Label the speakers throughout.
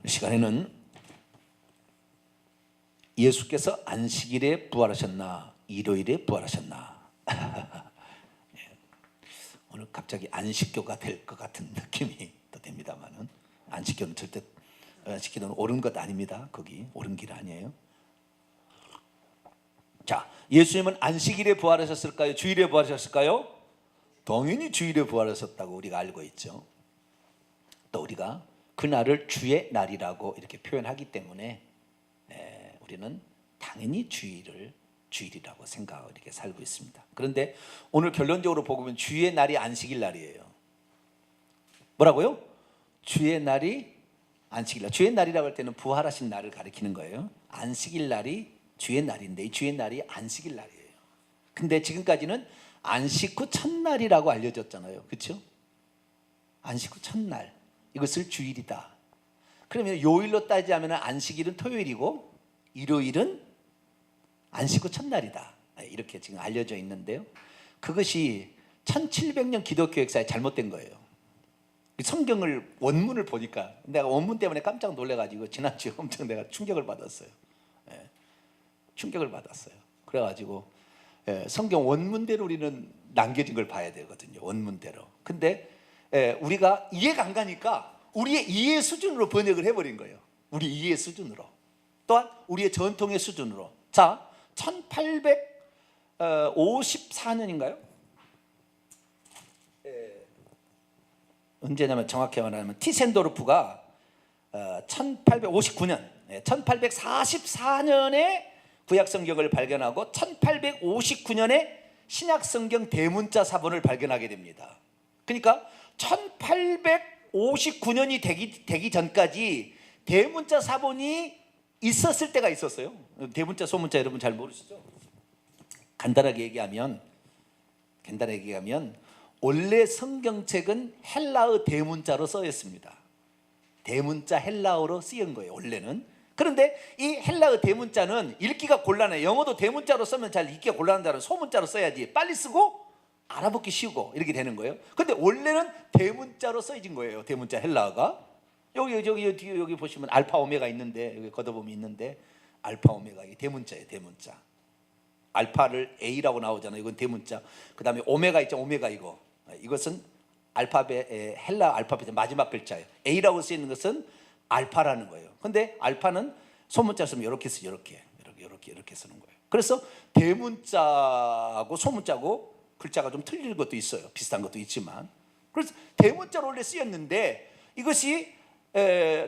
Speaker 1: 이 시간에는 예수께서 안식일에 부활하셨나 일요일에 부활하셨나 오늘 갑자기 안식교가 될 것 같은 느낌이 또 됩니다만은 안식교는 절대 안식교는 옳은 것 아닙니다. 거기 옳은 길 아니에요. 자, 예수님은 안식일에 부활하셨을까요? 주일에 부활하셨을까요? 당연히 주일에 부활하셨다고 우리가 알고 있죠. 또 우리가 그날을 주의 날이라고 이렇게 표현하기 때문에 우리는 당연히 주일이라고 생각하고 이렇게 살고 있습니다. 그런데 오늘 결론적으로 보면 주의 날이 안식일 날이에요. 뭐라고요? 주의 날이 안식일 날. 주의 날이라고 할 때는 부활하신 날을 가리키는 거예요. 안식일 날이 주의 날인데 이 주의 날이 안식일 날이에요. 근데 지금까지는 안식 후 첫날이라고 알려졌잖아요. 그렇죠? 안식 후 첫날, 이것을 주일이다. 그러면 요일로 따지자면 안식일은 토요일이고 일요일은 안식 후 첫날이다. 이렇게 지금 알려져 있는데요. 그것이 1700년 기독교 역사에 잘못된 거예요. 성경을 원문을 보니까 내가 원문 때문에 깜짝 놀라가지고 지난주에 엄청 내가 충격을 받았어요. 충격을 받았어요. 그래가지고 성경 원문대로 우리는 남겨진 걸 봐야 되거든요. 원문대로. 근데 우리가 이해가 안 가니까 우리의 이해 수준으로 번역을 해버린 거예요. 우리 이해 수준으로. 또한 우리의 전통의 수준으로. 자, 1854년인가요? 언제냐면 정확히 말하면 티센도르프가 1859년 1844년에 구약성경을 발견하고 1859년에 신약성경 대문자 사본을 발견하게 됩니다. 그러니까 1859년이 되기 전까지 대문자 사본이 있었을 때가 있었어요. 대문자 소문자 여러분 잘 모르시죠? 간단하게 얘기하면 원래 성경책은 헬라어 대문자로 쓰였습니다. 대문자 헬라어로 쓰인 거예요. 원래는. 그런데 이 헬라어 대문자는 읽기가 곤란해요. 영어도 대문자로 쓰면 잘 읽기가 곤란한다는 소문자로 써야지 빨리 쓰고 알아듣기 쉬우고 이렇게 되는 거예요. 근데 원래는 대문자로 써진 거예요. 대문자 헬라어가. 여기 보시면 알파 오메가 있는데 여기 걷어보면 있는데 알파 오메가 이게 대문자예요. 대문자. 알파를 A라고 나오잖아요. 이건 대문자. 그 다음에 오메가 있죠. 오메가 이것은 알파벳 헬라 알파벳의 마지막 글자예요. A라고 쓰이는 것은 알파라는 거예요. 근데 알파는 소문자 쓰면 이렇게 쓰죠. 이렇게 쓰는 거예요. 그래서 대문자하고 소문자고 글자가 좀 틀릴 것도 있어요. 비슷한 것도 있지만. 그래서 대문자로 원래 쓰였는데 이것이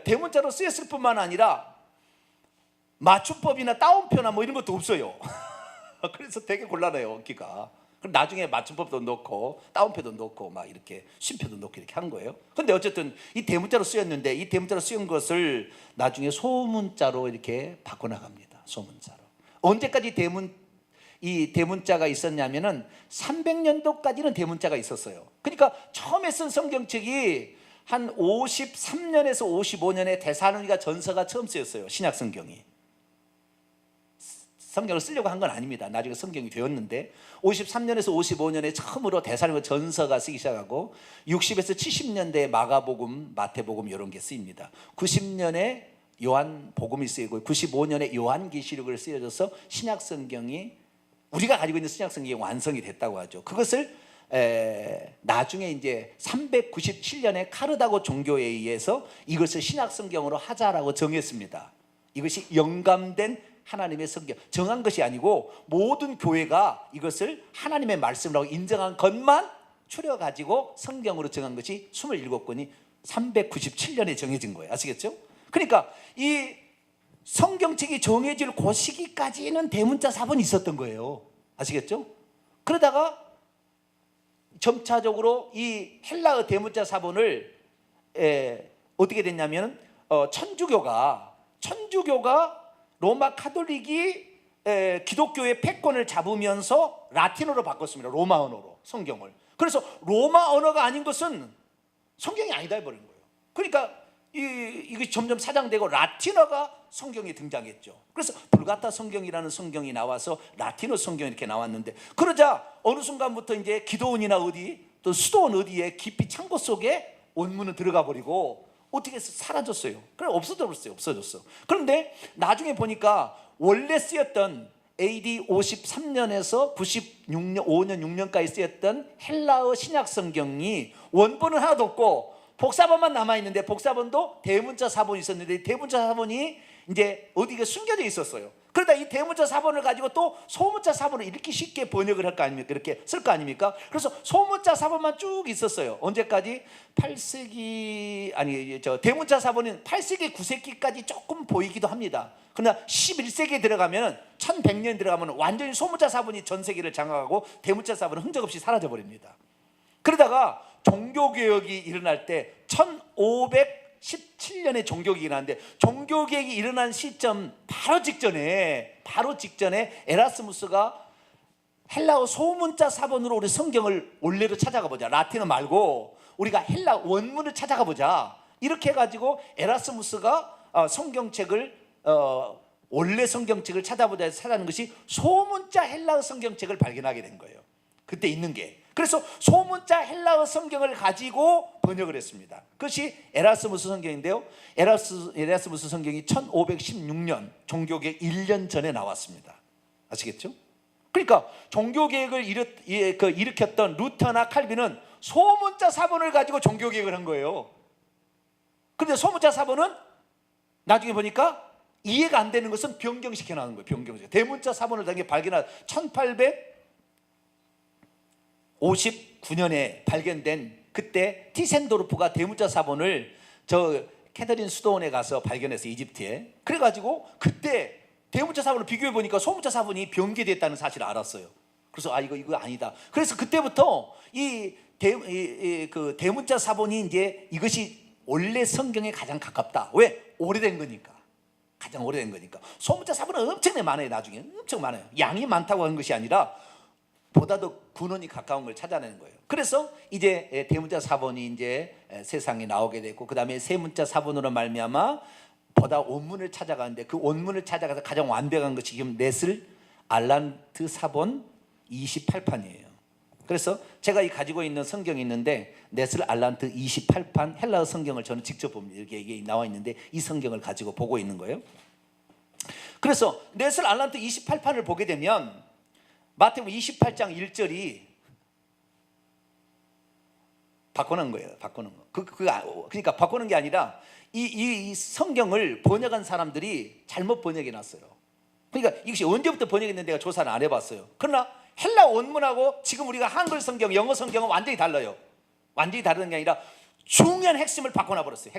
Speaker 1: 대문자로 쓰였을 뿐만 아니라 맞춤법이나 따옴표나 뭐 이런 것도 없어요. 그래서 되게 곤란해요. 읽기가. 그럼 나중에 맞춤법도 넣고 따옴표도 넣고 막 이렇게 쉼표도 넣고 이렇게 한 거예요. 근데 어쨌든 이 대문자로 쓰였는데 이 대문자로 쓰인 것을 나중에 소문자로 이렇게 바꿔나갑니다. 소문자로. 언제까지 이 대문자가 있었냐면은 300년도까지는 대문자가 있었어요. 그러니까 처음에 쓴 성경책이 한 53년에서 55년에 데살로니가 전서가 처음 쓰였어요. 신약 성경이. 성경을 쓰려고 한 건 아닙니다. 나중에 성경이 되었는데 53년에서 55년에 처음으로 데살로니가 전서가 쓰기 시작하고 60에서 70년대에 마가복음, 마태복음 이런 게 쓰입니다. 90년에 요한복음이 쓰이고 95년에 요한계시록을 쓰여져서 신약 성경이 우리가 가지고 있는 신약 성경이 완성이 됐다고 하죠. 그것을 나중에 이제 397년에 카르다고 종교에 의해서 이것을 신약 성경으로 하자라고 정했습니다. 이것이 영감된 하나님의 성경, 정한 것이 아니고 모든 교회가 이것을 하나님의 말씀이라고 인정한 것만 추려가지고 성경으로 정한 것이 27권이 397년에 정해진 거예요. 아시겠죠? 그러니까 이 성경책이 정해질 그 시기까지는 대문자 사본이 있었던 거예요. 아시겠죠? 그러다가 점차적으로 이 헬라어 대문자 사본을 어떻게 됐냐면 천주교가 로마 카톨릭이 기독교의 패권을 잡으면서 라틴어로 바꿨습니다. 로마 언어로 성경을. 그래서 로마 언어가 아닌 것은 성경이 아니다 해버린 거예요. 그러니까 이게 점점 사장되고 라틴어가 성경에 등장했죠. 그래서 불가타 성경이라는 성경이 나와서 라틴어 성경이 이렇게 나왔는데 그러자 어느 순간부터 이제 기도원이나 어디 또 수도원 어디에 깊이 창고 속에 원문은 들어가 버리고 어떻게 해서 사라졌어요. 그래 없어졌어요. 없어졌어. 그런데 나중에 보니까 원래 쓰였던 AD 53년에서 96년, 5년, 6년까지 쓰였던 헬라어 신약 성경이 원본은 하나도 없고 복사본만 남아 있는데, 복사본도 대문자 사본이 있었는데 대문자 사본이 이제 어디가 숨겨져 있었어요. 그러다 이 대문자 사본을 가지고 또 소문자 사본을 이렇게 쉽게 번역을 할 거 아닙니까? 이렇게 쓸 거 아닙니까? 그래서 소문자 사본만 쭉 있었어요. 언제까지? 8세기 아니 저 대문자 사본은 8세기 9세기까지 조금 보이기도 합니다. 그러나 11세기에 들어가면 1100년 들어가면 완전히 소문자 사본이 전 세계를 장악하고 대문자 사본은 흔적 없이 사라져 버립니다. 그러다가 종교개혁이 일어날 때 1517년에 종교개혁이 일어났는데, 종교개혁이 일어난 시점 바로 직전에 에라스무스가 헬라어 소문자 사본으로 우리 성경을 원래로 찾아가 보자, 라틴어 말고 우리가 헬라 원문을 찾아가 보자, 이렇게 해가지고 에라스무스가 성경책을 원래 성경책을 찾아보자 해서 찾아낸 것이 소문자 헬라어 성경책을 발견하게 된 거예요. 그때 있는 게. 그래서 소문자 헬라어 성경을 가지고 번역을 했습니다. 그것이 에라스무스 성경인데요, 에라스무스 성경이 1516년 종교개혁 1년 전에 나왔습니다. 아시겠죠? 그러니까 종교개혁을 일으켰던 루터나 칼빈은 소문자 사본을 가지고 종교개혁을 한 거예요. 그런데 소문자 사본은 나중에 보니까 이해가 안 되는 것은 변경시켜 나가는 거예요. 변경시켜. 대문자 사본을 당연히 발견한 1859년에 발견된, 그때 티센도르프가 대문자 사본을 저 캐더린 수도원에 가서 발견했어요. 이집트에. 그래가지고 그때 대문자 사본을 비교해 보니까 소문자 사본이 변개됐다는 사실을 알았어요. 그래서 이거 아니다. 그래서 그때부터 그 대문자 사본이 이제 이것이 원래 성경에 가장 가깝다. 왜? 오래된 거니까. 가장 오래된 거니까. 소문자 사본은 엄청나게 많아요. 나중에 엄청 많아요. 양이 많다고 하는 것이 아니라 보다 더 근원이 가까운 걸 찾아내는 거예요. 그래서 이제 대문자 사본이 이제 세상에 나오게 됐고, 그 다음에 세문자 사본으로 말미암아 보다 원문을 찾아가는데, 그 원문을 찾아가서 가장 완벽한 것이 지금 넷을 알란트 사본 28판이에요. 그래서 제가 가지고 있는 성경이 있는데, 넷을 알란트 28판 헬라어 성경을 저는 직접 봅니다. 이게 나와 있는데 이 성경을 가지고 보고 있는 거예요. 그래서 넷을 알란트 28판을 보게 되면 마태복음 28장 1절이 바꿔놓은 거예요. 바꿔놓은 거. 그러니까 바꾸는 게 아니라 이 성경을 번역한 사람들이 잘못 번역해 놨어요. 그러니까 이것이 언제부터 번역했는지 내가 조사를 안 해봤어요. 그러나 헬라 원문하고 지금 우리가 한글 성경, 영어 성경은 완전히 달라요. 완전히 다른 게 아니라 중요한 핵심을 바꿔놔 버렸어요.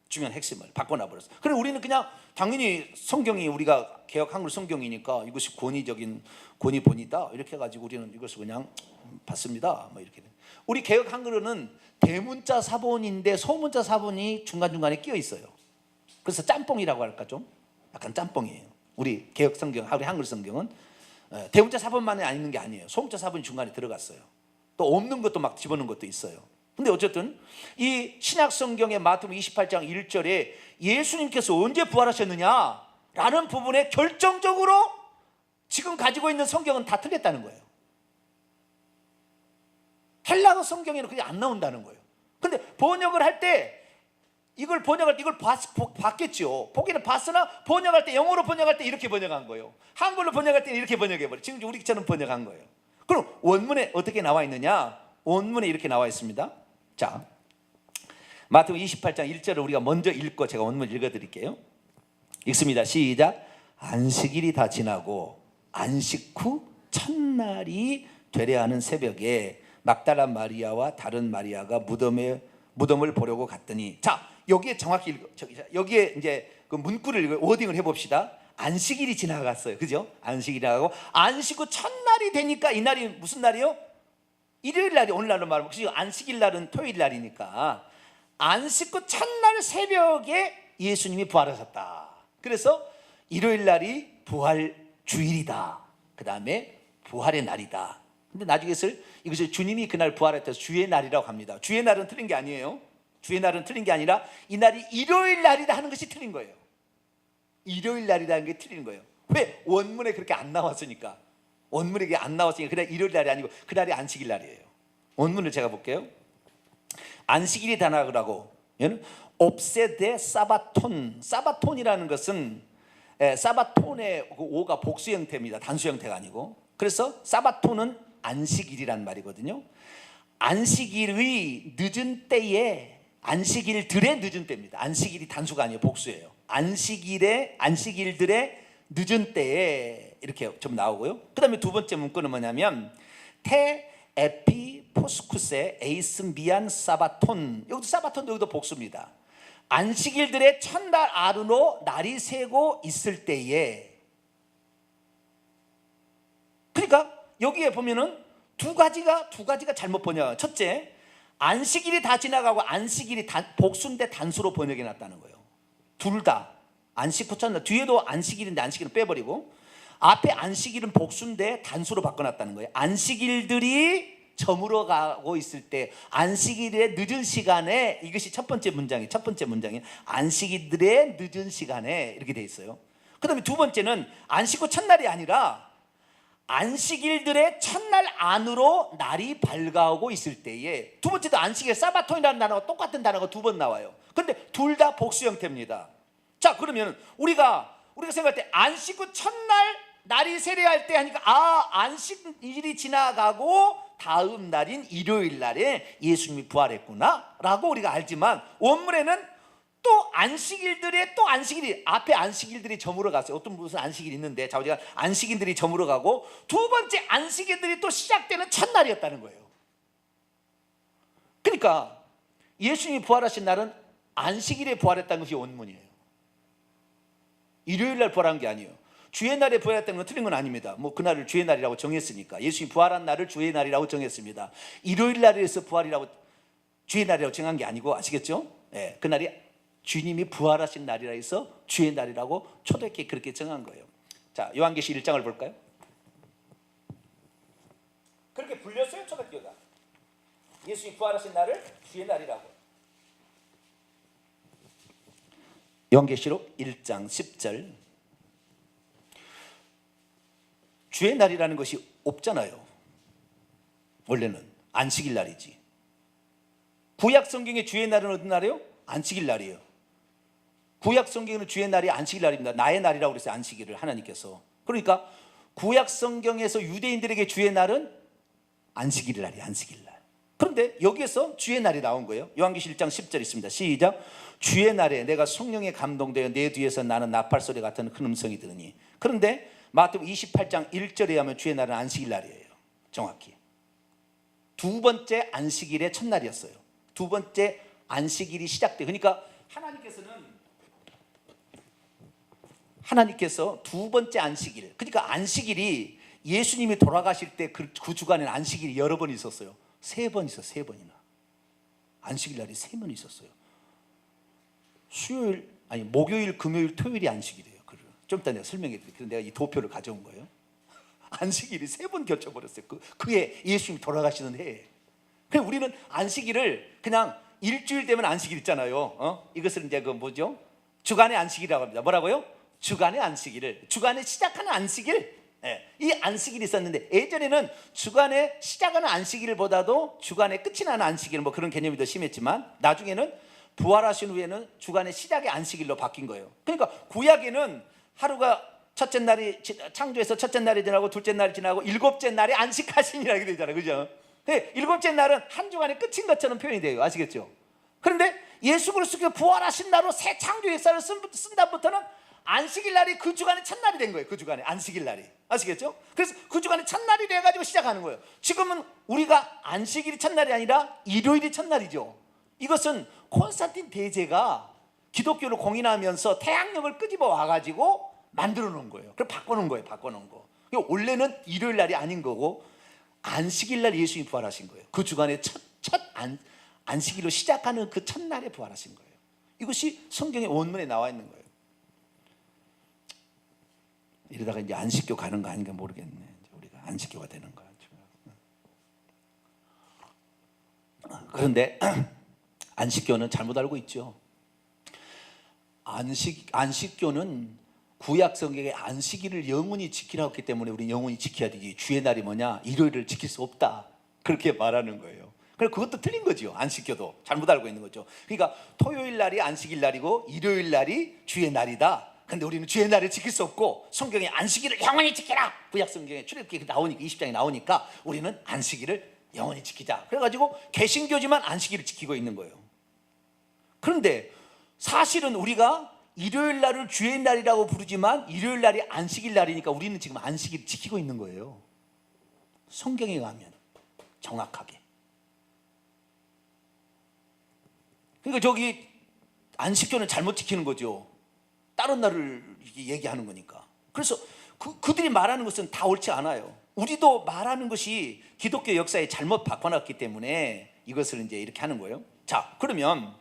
Speaker 1: 중요한 핵심을 바꿔놔 버렸어요. 그럼 우리는 그냥 당연히 성경이 우리가 개역 한글 성경이니까 이것이 권위본이다 이렇게 해가지고 우리는 이것을 그냥 받습니다. 뭐 이렇게. 우리 개역 한글은 대문자 사본인데 소문자 사본이 중간중간에 끼어 있어요. 그래서 짬뽕이라고 할까, 좀 약간 짬뽕이에요. 우리 개역 성경, 우리 한글 성경은 대문자 사본만이 아닌 게 아니에요. 소문자 사본이 중간에 들어갔어요. 또 없는 것도 막 집어넣은 것도 있어요. 근데 어쨌든 이 신약 성경의 마태복음 28장 1절에 예수님께서 언제 부활하셨느냐 라는 부분에 결정적으로 지금 가지고 있는 성경은 다 틀렸다는 거예요. 헬라어 성경에는 그게 안 나온다는 거예요. 근데 번역을 할 때 이걸 봤겠죠. 보기는 봤으나 번역할 때, 영어로 번역할 때 이렇게 번역한 거예요. 한글로 번역할 때 이렇게 번역해버려요. 지금 우리처럼 번역한 거예요. 그럼 원문에 어떻게 나와 있느냐? 원문에 이렇게 나와 있습니다. 자, 마태복음 28장 1절을 우리가 먼저 읽고 제가 원문을 읽어드릴게요. 읽습니다. 시작. 안식일이 다 지나고 안식 후 첫날이 되려 하는 새벽에 막달라 마리아와 다른 마리아가 무덤을 보려고 갔더니, 자, 여기에 정확히 여기에 이제 그 문구를 워딩을 해봅시다. 안식일이 지나갔어요. 그죠? 안식일이 지나가고 안식 후 첫날이 되니까, 이 날이 무슨 날이요? 일요일 날이 오늘날로 말하면, 그죠? 안식일 날은 토요일 날이니까 안식 후 첫날 새벽에 예수님이 부활하셨다. 그래서 일요일 날이 부활 주일이다. 그 다음에 부활의 날이다. 근데 나중에 이것을 주님이 그날 부활했다 주의 날이라고 합니다. 주의 날은 틀린 게 아니에요. 주의 날은 틀린 게 아니라 이 날이 일요일 날이다 하는 것이 틀린 거예요. 일요일 날이라는 게 틀린 거예요. 왜? 원문에 그렇게 안 나왔으니까. 원문에 그게 안 나왔으니까 그날 일요일 날이 아니고 그날이 안식일 날이에요. 원문을 제가 볼게요. 안식일이 다나그라고 옵세데 사바톤. 사바톤이라는 것은 사바톤의 그 오가 복수 형태입니다. 단수 형태가 아니고. 그래서 사바톤은 안식일이란 말이거든요. 안식일의 늦은 때에, 안식일들의 늦은 때입니다. 안식일이 단수가 아니에요. 복수예요. 안식일들의 늦은 때에 이렇게 좀 나오고요. 그 다음에 두 번째 문구는 뭐냐면 테 에피포스쿠세 에이스미안 사바톤. 여기도 사바톤도 여기도 복수입니다. 안식일들의 첫날 아르노 날이 새고 있을 때에. 그러니까 여기에 보면은 두 가지가 잘못 번역. 첫째, 안식일이 다 지나가고 안식일이 복수인데 단수로 번역해 놨다는 거예요. 둘 다. 안식 후 첫날, 뒤에도 안식일인데 안식일은 빼버리고 앞에 안식일은 복수인데 단수로 바꿔놨다는 거예요. 안식일들이 저물어 가고 있을 때, 안식일의 늦은 시간에, 이것이 첫 번째 문장이 안식일들의 늦은 시간에 이렇게 돼 있어요. 그 다음에 두 번째는 안식 후 첫날이 아니라 안식일들의 첫날 안으로 날이 밝아오고 있을 때에. 두 번째도 안식일 사바톤이라는 단어가 똑같은 단어가 두 번 나와요. 그런데 둘 다 복수 형태입니다. 자, 그러면 우리가 생각할 때 안식 후 첫날 날이 세례할 때 하니까 안식일이 지나가고 다음 날인 일요일 날에 예수님이 부활했구나 라고 우리가 알지만, 원문에는 또 안식일들의 또 안식일이, 앞에 안식일들이 저물어 갔어요. 어떤 무슨 안식일이 있는데 좌우지간 안식일들이 저물어 가고 두 번째 안식일들이 또 시작되는 첫날이었다는 거예요. 그러니까 예수님이 부활하신 날은 안식일에 부활했다는 것이 원문이에요. 일요일 날 부활한 게 아니에요. 주의 날에 부활했다는 건 틀린 건 아닙니다. 뭐 그날을 주의 날이라고 정했으니까. 예수님이 부활한 날을 주의 날이라고 정했습니다. 일요일 날에서 부활이라고 주의 날이라고 정한 게 아니고, 아시겠죠? 예, 그날이 주님이 부활하신 날이라 해서 주의 날이라고 초대교회 그렇게 정한 거예요. 자, 요한계시 1장을 볼까요? 그렇게 불렸어요, 초대교회가. 예수님이 부활하신 날을 주의 날이라고. 요한계시록 1장 10절. 주의 날이라는 것이 없잖아요. 원래는 안식일 날이지. 구약 성경의 주의 날은 어떤 날이에요? 안식일 날이에요. 구약 성경에는 주의 날이 안식일 날입니다. 나의 날이라고 그랬어요, 안식일을 하나님께서. 그러니까 구약 성경에서 유대인들에게 주의 날은 안식일 날이에요, 안식일 날. 그런데 여기에서 주의 날이 나온 거예요. 요한계시 1장 10절 있습니다. 시작. 주의 날에 내가 성령에 감동되어 내 뒤에서 나는 나팔소리 같은 큰 음성이 들으니. 그런데 마태복음 28장 1절에 하면 주의 날은 안식일 날이에요. 정확히 두 번째 안식일의 첫날이었어요. 두 번째 안식일이 시작돼. 그러니까 하나님께서 두 번째 안식일, 그러니까 안식일이 예수님이 돌아가실 때 그 주간에는 안식일이 여러 번 있었어요. 세 번 있어요. 세 번이나 안식일 날이 세 번 있었어요. 목요일, 금요일, 토요일이 안식일이에요. 좀 이따 내가 설명해 드릴게요. 내가 이 도표를 가져온 거예요. 안식일이 세 번 겹쳐버렸어요. 그해 예수님이 돌아가시는 해에. 그래서 우리는 안식일을 그냥 일주일 되면 안식일 있잖아요. 이것을 이제 그 뭐죠? 주간의 안식일이라고 합니다. 뭐라고요? 주간의 안식일을, 주간에 시작하는 안식일. 이 안식일이 있었는데, 예전에는 주간에 시작하는 안식일보다도 주간에 끝이 나는 안식일, 뭐 그런 개념이 더 심했지만, 나중에는 부활하신 후에는 주간의 시작의 안식일로 바뀐 거예요. 그러니까 구약에는 하루가 첫째 날이, 창조에서 첫째 날이 지나고 둘째 날이 지나고 일곱째 날이 안식하시니라 이렇게 되잖아요. 그죠? 일곱째 날은 한 주간의 끝인 것처럼 표현이 돼요. 아시겠죠? 그런데 예수 그리스도께서 부활하신 날로 새 창조 역사를 쓴 다음부터는 안식일 날이 그 주간의 첫날이 된 거예요. 그 주간에 안식일 날이. 아시겠죠? 그래서 그 주간의 첫날이 돼가지고 시작하는 거예요. 지금은 우리가 안식일이 첫날이 아니라 일요일이 첫날이죠. 이것은 콘스탄틴 대제가 기독교를 공인하면서 태양력을 끄집어 와가지고 만들어 놓은 거예요. 그럼 바꿔놓은 거예요. 바꿔놓은 거. 원래는 일요일 날이 아닌 거고 안식일 날 예수님이 부활하신 거예요. 그 주간의 안식일로 시작하는 그 첫날에 부활하신 거예요. 이것이 성경의 원문에 나와 있는 거예요. 이러다가 이제 안식교 가는 거 아닌가 모르겠네. 이제 우리가 안식교가 되는 거야. 그런데 안식교는 잘못 알고 있죠. 안식교는 구약 성경의 안식일을 영원히 지키라고 했기 때문에 우리는 영원히 지켜야 되지, 주의 날이 뭐냐, 일요일을 지킬 수 없다, 그렇게 말하는 거예요. 그래서 그것도 틀린 거죠. 안 지켜도 잘못 알고 있는 거죠. 그러니까 토요일 날이 안식일 날이고 일요일 날이 주의 날이다. 근데 우리는 주의 날을 지킬 수 없고 성경에 안식일을 영원히 지키라, 구약 성경에 출애굽기 나오니까 20장에 나오니까 우리는 안식일을 영원히 지키자. 그래가지고 개신교지만 안식일을 지키고 있는 거예요. 그런데 사실은 우리가 일요일 날을 주의 날이라고 부르지만 일요일 날이 안식일 날이니까 우리는 지금 안식일을 지키고 있는 거예요. 성경에 가면 정확하게. 그러니까 저기 안식교는 잘못 지키는 거죠. 다른 날을 얘기하는 거니까. 그래서 그들이 말하는 것은 다 옳지 않아요. 우리도 말하는 것이 기독교 역사에 잘못 바꿔놨기 때문에 이것을 이제 이렇게 하는 거예요. 자, 그러면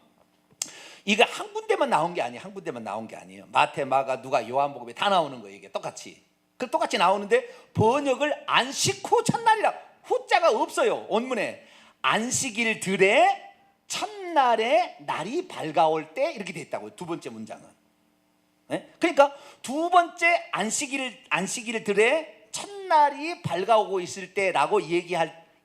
Speaker 1: 이게 한 군데만 나온 게 아니에요. 한 군데만 나온 게 아니에요. 마태, 마가, 누가, 요한복음에 다 나오는 거예요. 이게 똑같이. 그 똑같이 나오는데 번역을 안식 후 첫날이라, 후자가 없어요. 원문에 안식일 들에 첫날에 날이 밝아올 때 이렇게 돼 있다고요. 두 번째 문장은. 네? 그러니까 두 번째 안식일 들에 첫날이 밝아오고 있을 때라고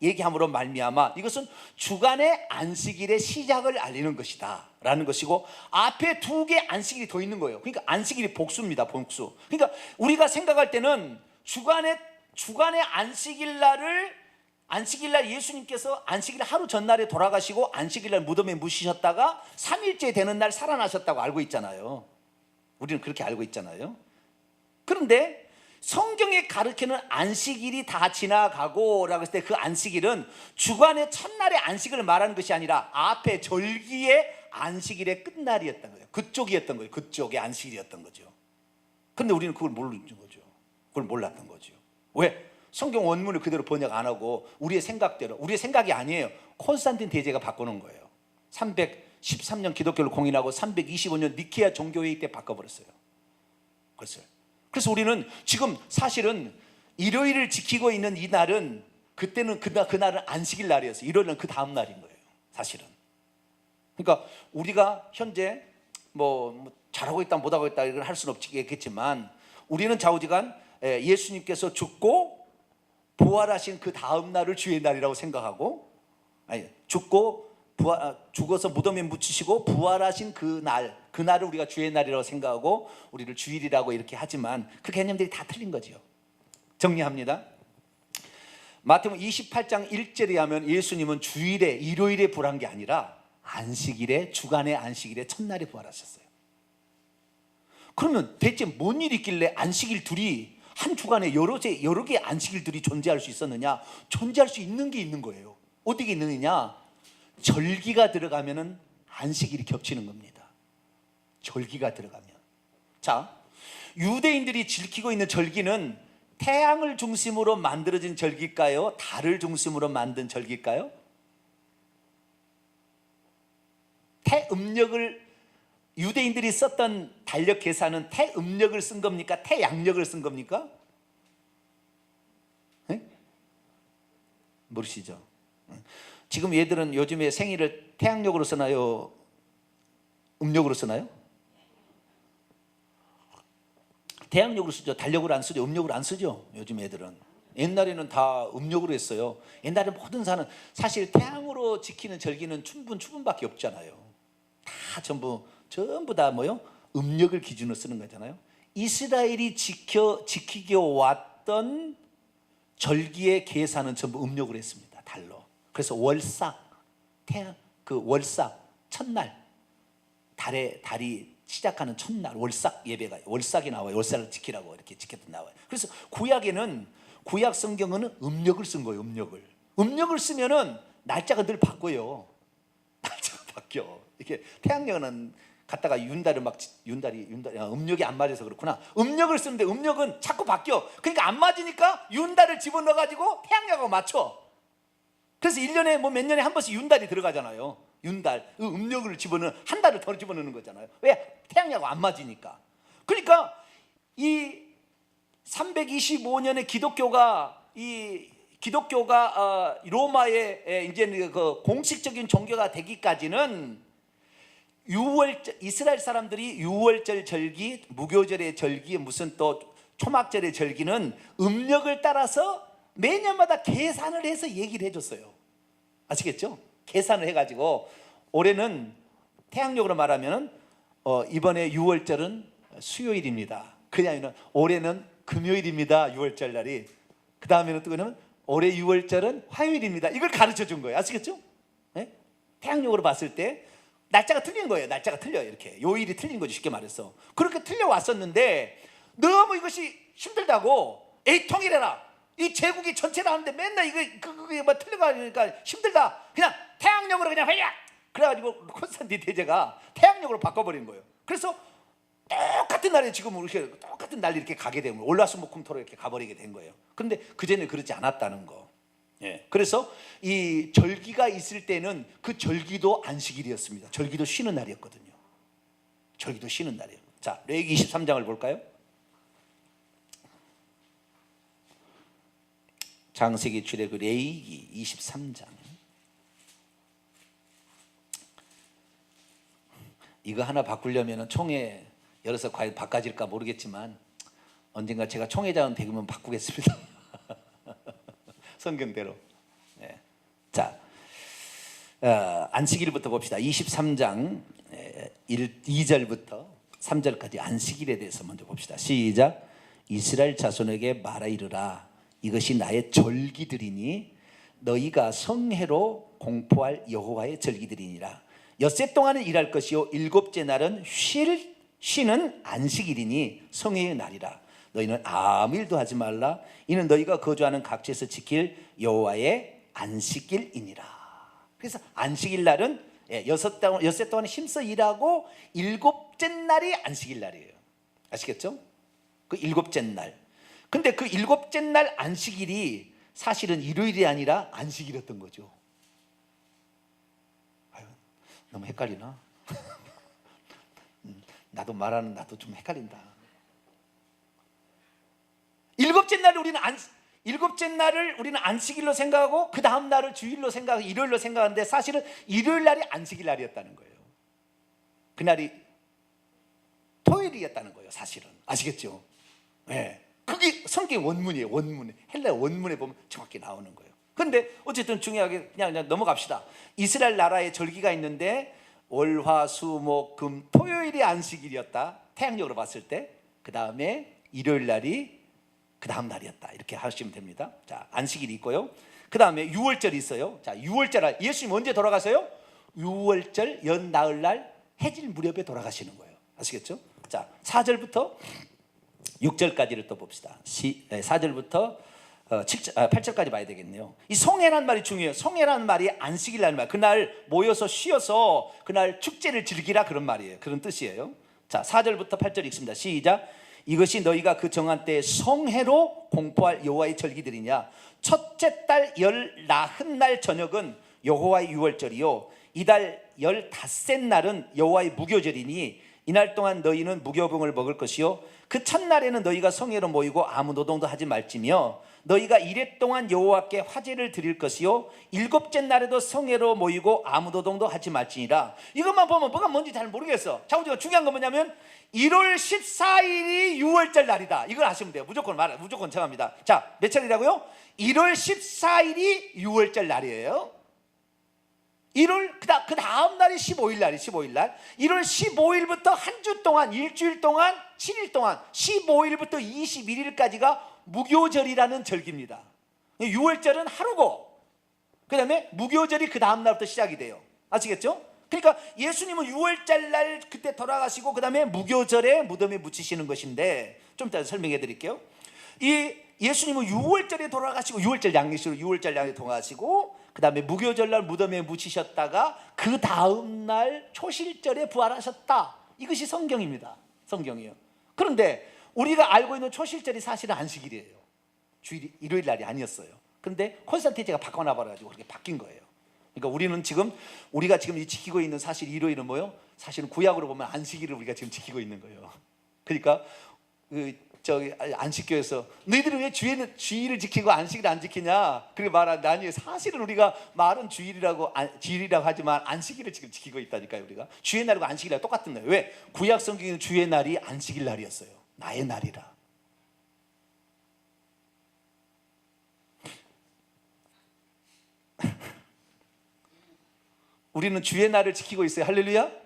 Speaker 1: 얘기함으로 말미암아 이것은 주간의 안식일의 시작을 알리는 것이다 라는 것이고, 앞에 두 개 안식일이 더 있는 거예요. 그러니까 안식일이 복수입니다. 복수. 그러니까 우리가 생각할 때는 주간의 안식일 날 예수님께서 안식일 하루 전날에 돌아가시고 안식일 날 무덤에 묻히셨다가 3일째 되는 날 살아나셨다고 알고 있잖아요. 우리는 그렇게 알고 있잖아요. 그런데 성경에 가르치는 안식일이 다 지나가고 라고 했을 때 그 안식일은 주간의 첫날의 안식일을 말하는 것이 아니라 앞에 절기의 안식일의 끝날이었던 거예요. 그쪽이었던 거예요. 그쪽의 안식일이었던 거죠. 그런데 우리는 그걸 모르는 거죠. 그걸 몰랐던 거죠. 왜? 성경 원문을 그대로 번역 안 하고 우리의 생각대로, 우리의 생각이 아니에요. 콘스탄틴 대제가 바꾸는 거예요. 313년 기독교를 공인하고 325년 니케아 종교회의 때 바꿔버렸어요. 그래서 우리는 지금 사실은 일요일을 지키고 있는 이 날은, 그때는 그날은 안식일 날이었어요. 일요일은 그 다음 날인 거예요. 사실은. 그러니까 우리가 현재 뭐 잘하고 있다 못하고 있다 이걸 할 수는 없겠지만 우리는 좌우지간 예수님께서 죽고 부활하신 그 다음 날을 주의 날이라고 생각하고, 아니 죽어서 무덤에 묻히시고 부활하신 그날을 우리가 주의 날이라고 생각하고 우리를 주일이라고 이렇게 하지만 그 개념들이 다 틀린 거죠. 정리합니다. 마태복음 28장 1절에 하면 예수님은 주일에, 일요일에 부활한 게 아니라 안식일에, 주간의 안식일에 첫날에 부활하셨어요. 그러면 대체 뭔 일이 있길래 안식일 둘이 한 주간에 여러 개의 안식일들이 존재할 수 있었느냐? 존재할 수 있는 게 있는 거예요. 어떻게 있느냐? 절기가 들어가면은 안식일이 겹치는 겁니다. 절기가 들어가면. 자, 유대인들이 지키고 있는 절기는 태양을 중심으로 만들어진 절기일까요? 달을 중심으로 만든 절기일까요? 태음력을, 유대인들이 썼던 달력 계산은 태음력을 쓴 겁니까? 태양력을 쓴 겁니까? 네? 모르시죠? 지금 얘들은 요즘에 생일을 태양력으로 쓰나요? 음력으로 쓰나요? 태양력으로 쓰죠. 달력으로 안 쓰죠. 음력으로 안 쓰죠. 요즘 애들은. 옛날에는 다 음력으로 했어요. 옛날에 모든 사는 사실 태양으로 지키는 절기는 추분밖에 없잖아요. 다 전부 다 뭐요? 음력을 기준으로 쓰는 거잖아요. 이스라엘이 지키게 왔던 절기의 계산은 전부 음력으로 했습니다. 달로. 그래서 월삭, 월삭 첫날, 달이 시작하는 첫날 월삭 예배가, 월삭이 나와요. 월삭을 지키라고 이렇게 지켰던 나와요. 그래서 구약 성경은 음력을 쓴 거예요. 음력을 쓰면은 날짜가 늘 바뀌어요. 날짜가 바뀌어. 이렇게 태양력은 갖다가 음력이 안 맞아서 그렇구나. 음력을 쓰는데 음력은 자꾸 바뀌어. 그러니까 안 맞으니까 윤달을 집어넣어 가지고 태양력하고 맞춰. 그래서 1년에 몇 년에 한 번씩 윤달이 들어가잖아요. 윤달, 음력을 집어넣는, 한 달을 더 집어넣는 거잖아요. 왜? 태양력하고 안 맞으니까. 그러니까 이 325년에 기독교가 로마의 이제 그 공식적인 종교가 되기까지는 이스라엘 사람들이 유월절 절기, 무교절의 절기, 무슨 또 초막절의 절기는 음력을 따라서 매년마다 계산을 해서 얘기를 해줬어요. 아시겠죠? 계산을 해가지고 올해는 태양력으로 말하면 이번에 6월절은 수요일입니다. 그냥 올해는 금요일입니다. 6월절 날이. 그 다음에는 또 그러면 올해 6월절은 화요일입니다. 이걸 가르쳐 준 거예요. 아시겠죠? 네? 태양력으로 봤을 때 날짜가 틀린 거예요. 날짜가 틀려요. 이렇게 요일이 틀린 거죠. 쉽게 말해서. 그렇게 틀려 왔었는데 너무 이것이 힘들다고 에이 통일해라. 이 제국이 전체를 하는데 맨날 그게 뭐 틀려가니까 힘들다. 그냥 태양력으로 그냥 회야. 그래가지고 콘스탄틴 대제가 태양력으로 바꿔버린 거예요. 그래서 똑같은 날에 지금 우리 똑같은 날 이렇게 가게 되면 월화수목금토로 이렇게 가버리게 된 거예요. 그런데 그 전에 그러지 않았다는 거. 예. 그래서 이 절기가 있을 때는 그 절기도 안식일이었습니다. 절기도 쉬는 날이었거든요. 절기도 쉬는 날이에요. 자, 레위기 23장을 볼까요? 장세기 출애굽 레위기 23장. 이거 하나 바꾸려면 총회 열어서 과연 바꿔질까 모르겠지만 언젠가 제가 총회장은 되면 바꾸겠습니다. 성경대로. 네. 자, 안식일부터 봅시다. 23장 2절부터 3절까지 안식일에 대해서 먼저 봅시다. 시작. 이스라엘 자손에게 말하 이르라. 이것이 나의 절기들이니 너희가 성회로 공포할 여호와의 절기들이니라. 엿새 동안은 일할 것이요 일곱째 날은 쉬는 안식일이니 성회의 날이라. 너희는 아무 일도 하지 말라. 이는 너희가 거주하는 각지에서 지킬 여호와의 안식일이니라. 그래서 안식일 날은 엿새 동안 힘써 일하고 일곱째 날이 안식일 날이에요. 아시겠죠? 그 일곱째 날. 근데 그 일곱째 날 안식일이 사실은 일요일이 아니라 안식일이었던 거죠. 아유, 너무 헷갈리나? 나도 말하는 나도 좀 헷갈린다. 일곱째 날을 우리는 안식일로 생각하고 그 다음 날을 주일로 생각하고 일요일로 생각하는데 사실은 일요일 날이 안식일 날이었다는 거예요. 그날이 토요일이었다는 거예요. 사실은 아시겠죠? 네. 그게 성경 원문이에요. 원문에 헬라 원문에 보면 정확히 나오는 거예요. 그런데 어쨌든 중요하게 그냥 넘어갑시다. 이스라엘 나라에 절기가 있는데 월화수목금 토요일이 안식일이었다. 태양력으로 봤을 때. 그 다음에 일요일 날이 그 다음 날이었다. 이렇게 하시면 됩니다. 자, 안식일이 있고요. 그 다음에 6월절이 있어요. 자, 6월절 예수님 언제 돌아가세요? 6월절 연나흘날 해질 무렵에 돌아가시는 거예요. 아시겠죠? 자, 4절부터 6절까지를 또 봅시다. 4절부터 8절까지 봐야 되겠네요. 이 성회라는 말이 중요해요. 성회라는 말이 안식일이라는 말. 그날 모여서 쉬어서 그날 축제를 즐기라 그런 말이에요. 그런 뜻이에요. 자, 4절부터 8절 읽습니다. 시작. 이것이 너희가 그 정한 때에 성회로 공포할 여호와의 절기들이냐. 첫째 달 19날 저녁은 여호와의 유월절이요 이달 15셋 날은 여호와의 무교절이니 이날 동안 너희는 무교병을 먹을 것이요 그 첫날에는 너희가 성회로 모이고 아무 노동도 하지 말지며 너희가 이래 동안 여호와께 화제를 드릴 것이요 일곱째 날에도 성회로 모이고 아무 노동도 하지 말지니라. 이것만 보면 뭐가 뭔지 잘 모르겠어. 자, 우리가 중요한 건 뭐냐면 1월 14일이 6월절 날이다. 이걸 아시면 돼요. 무조건 정합니다. 자, 몇 철이라고요? 1월 14일이 6월절 날이에요. 1월 그 다음 날이 15일 날이 15일 날. 1월 15일부터 한 주 동안 일주일 동안 7일 동안 15일부터 21일까지가 무교절이라는 절기입니다. 6월절은 하루고 그다음에 무교절이 그 다음 날부터 시작이 돼요. 아시겠죠? 그러니까 예수님은 6월절 날 그때 돌아가시고 그다음에 무교절에 무덤에 묻히시는 것인데 좀 이따 설명해 드릴게요. 이 예수님은 6월절에 돌아가시고 6월절 양식으로 6월절 양에 돌아가시고 그 다음에 무교절날 무덤에 묻히셨다가 그 다음 날 초실절에 부활하셨다. 이것이 성경입니다. 성경이에요. 그런데 우리가 알고 있는 초실절이 사실은 안식일이에요. 주일이 일요일 날이 아니었어요. 그런데 콘스탄틴제가 바꿔놔버려가지고 그렇게 바뀐 거예요. 그러니까 우리가 지금 지키고 있는 사실 일요일은 뭐요? 사실은 구약으로 보면 안식일을 우리가 지금 지키고 있는 거예요. 그러니까 안식교에서 너희들은 왜 주일을 지키고 안식일을 안 지키냐? 그렇게 말하는데 아니 사실은 우리가 말은 주일이라고 하지만 안식일을 지금 지키고 있다니까요. 우리가 주의 날과 안식일이랑 똑같은 거예요. 왜? 구약 성경에는 주의 날이 안식일 날이었어요. 나의 날이라. 우리는 주의 날을 지키고 있어요. 할렐루야. 별로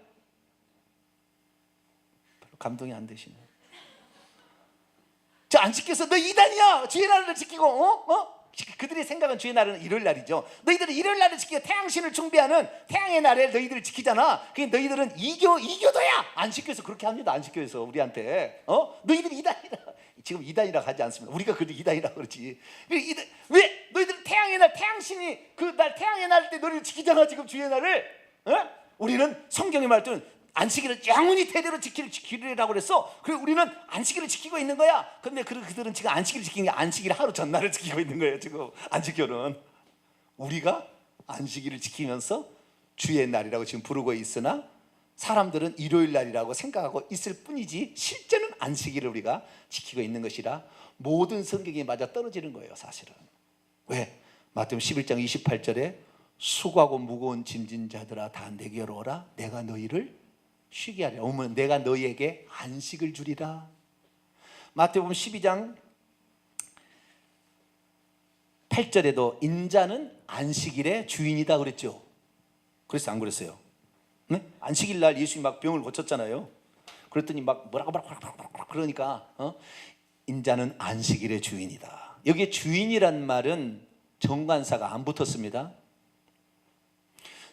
Speaker 1: 감동이 안 되시네요. 저 안 지켜서 너 이단이야. 주의 날을 지키고 그들의 생각은 주의 날은 일요일 날이죠. 너희들은 일요일 날을 지키고 태양신을 숭배하는 태양의 날에 너희들을 지키잖아. 그러니까 너희들은 이교도야. 안 지켜서 그렇게 합니다. 안 지켜서 우리한테 너희들이 이단이라. 지금 이단이라 하지 않습니다. 우리가 그래도 이단이라 그러지. 왜 너희들은 태양의 날, 태양신이 그 날 태양의 날 때 너희를 지키잖아. 지금 주의 날을. 우리는 성경에 말하는 안식일을 영원히 대대로 지키리라고 그랬어. 그리고 우리는 안식일을 지키고 있는 거야. 그런데 그들은 지금 안식일을 지키는 게 아니라 하루 전날을 지키고 있는 거예요. 지금 안식일은. 우리가 안식일을 지키면서 주의 날이라고 지금 부르고 있으나 사람들은 일요일 날이라고 생각하고 있을 뿐이지 실제는 안식일을 우리가 지키고 있는 것이라 모든 성경이 맞아 떨어지는 거예요. 사실은. 왜? 마태복음 11장 28절에 수고하고 무거운 짐진 자들아 다 내게로 오라. 내가 너희를 쉬게 하리라. 오면 내가 너희에게 안식을 주리라. 마태복음 12장 8절에도 인자는 안식일의 주인이다 그랬죠. 그래서 안 그랬어요? 네? 안식일 날 예수님 막 병을 고쳤잖아요. 그랬더니 막 뭐라고 그러니까 인자는 안식일의 주인이다. 여기에 주인이란 말은 정관사가 안 붙었습니다.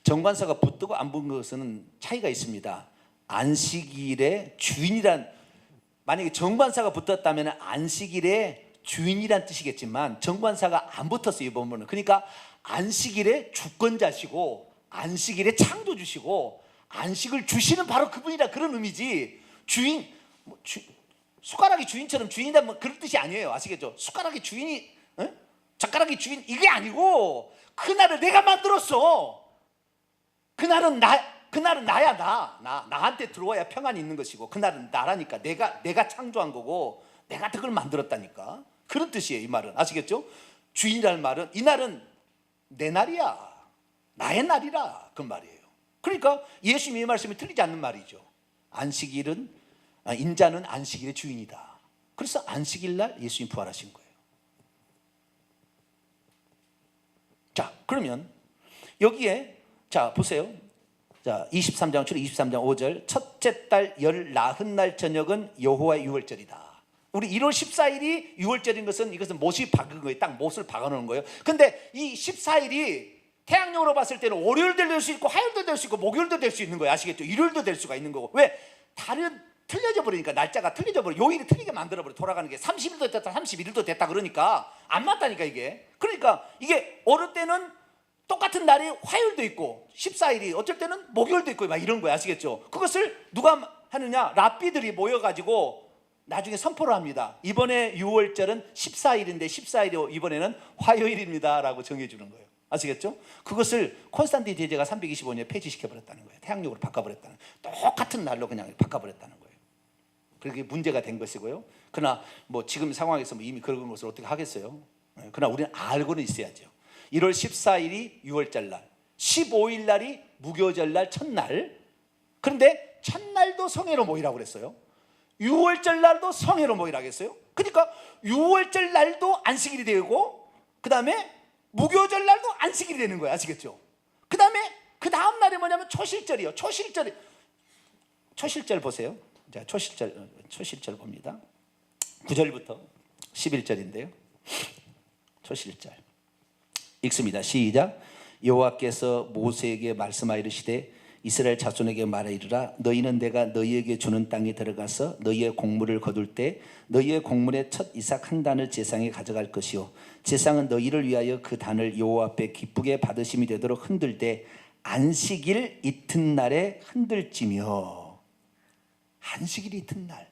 Speaker 1: 정관사가 붙고 안 붙은 것은 차이가 있습니다. 안식일의 주인이란, 만약에 정관사가 붙었다면 안식일의 주인이란 뜻이겠지만 정관사가 안 붙었어요. 이 본문은. 그러니까 안식일의 주권자시고 안식일의 창조주시고 안식을 주시는 바로 그분이라 그런 의미지. 주인, 숟가락이 주인처럼 주인이다 뭐 그런 뜻이 아니에요. 아시겠죠? 숟가락이 주인이 젓가락이 주인 이게 아니고 그날을 내가 만들었어. 그날은 나야. 나한테 들어와야 평안이 있는 것이고 그날은 나라니까. 내가 창조한 거고 내가 그걸 만들었다니까. 그런 뜻이에요. 이 말은. 아시겠죠? 주인이라는 말은 이 날은 내 날이야. 나의 날이라 그 말이에요. 그러니까 예수님의 이 말씀이 틀리지 않는 말이죠. 인자는 안식일의 주인이다. 그래서 안식일 날 예수님 부활하신 거예요. 자, 그러면 여기에 자 보세요. 자 23장 5절 첫째 달 열 나흔 날 저녁은 여호와의 유월절이다. 우리 1월 14일이 유월절인 것은 이것은 못이 박은 거예요. 딱 못을 박아놓은 거예요. 근데 이 14일이 태양력으로 봤을 때는 월요일도 될 수 있고 화요일도 될 수 있고 목요일도 될 수 있는 거예요. 아시겠죠? 일요일도 될 수가 있는 거고. 왜? 다른 틀려져 버리니까 날짜가 틀려져 버려. 요일이 틀리게 만들어 버려. 돌아가는 게 30일도 됐다 31일도 됐다 그러니까 안 맞다니까 이게. 그러니까 이게 어느 때는 똑같은 날이 화요일도 있고 14일이 어쩔 때는 목요일도 있고 막 이런 거야. 아시겠죠? 그것을 누가 하느냐? 랍비들이 모여가지고 나중에 선포를 합니다. 이번에 6월절은 14일인데 14일이 이번에는 화요일입니다 라고 정해주는 거예요. 아시겠죠? 그것을 콘스탄틴 제제가 325년에 폐지시켜버렸다는 거예요. 태양력으로 바꿔버렸다는 거예요. 똑같은 날로 그냥 바꿔버렸다는 거예요. 그게 문제가 된 것이고요. 그러나 뭐 지금 상황에서 이미 그런 것을 어떻게 하겠어요? 그러나 우리는 알고는 있어야죠. 1월 14일이 6월절 날, 15일 날이 무교절 날 첫날. 그런데 첫날도 성회로 모이라고 그랬어요. 6월절 날도 성회로 모이라고 했어요. 그러니까 6월절 날도 안식일이 되고 그 다음에 무교절 날도 안식일이 되는 거예요. 아시겠죠? 그 다음에 그 다음 날이 뭐냐면 초실절이요. 초실절 보세요. 자, 초실절 봅니다. 9절부터 11절인데요. 초실절 읽습니다. 시작. 여호와께서 모세에게 말씀하이르시되 이스라엘 자손에게 말하이르라. 너희는 내가 너희에게 주는 땅에 들어가서 너희의 곡물을 거둘 때 너희의 곡물의 첫 이삭 한 단을 제상에 가져갈 것이요 제상은 너희를 위하여 그 단을 여호와 앞에 기쁘게 받으심이 되도록 흔들 때 안식일 이튿날에 흔들지며. 안식일 이튿날.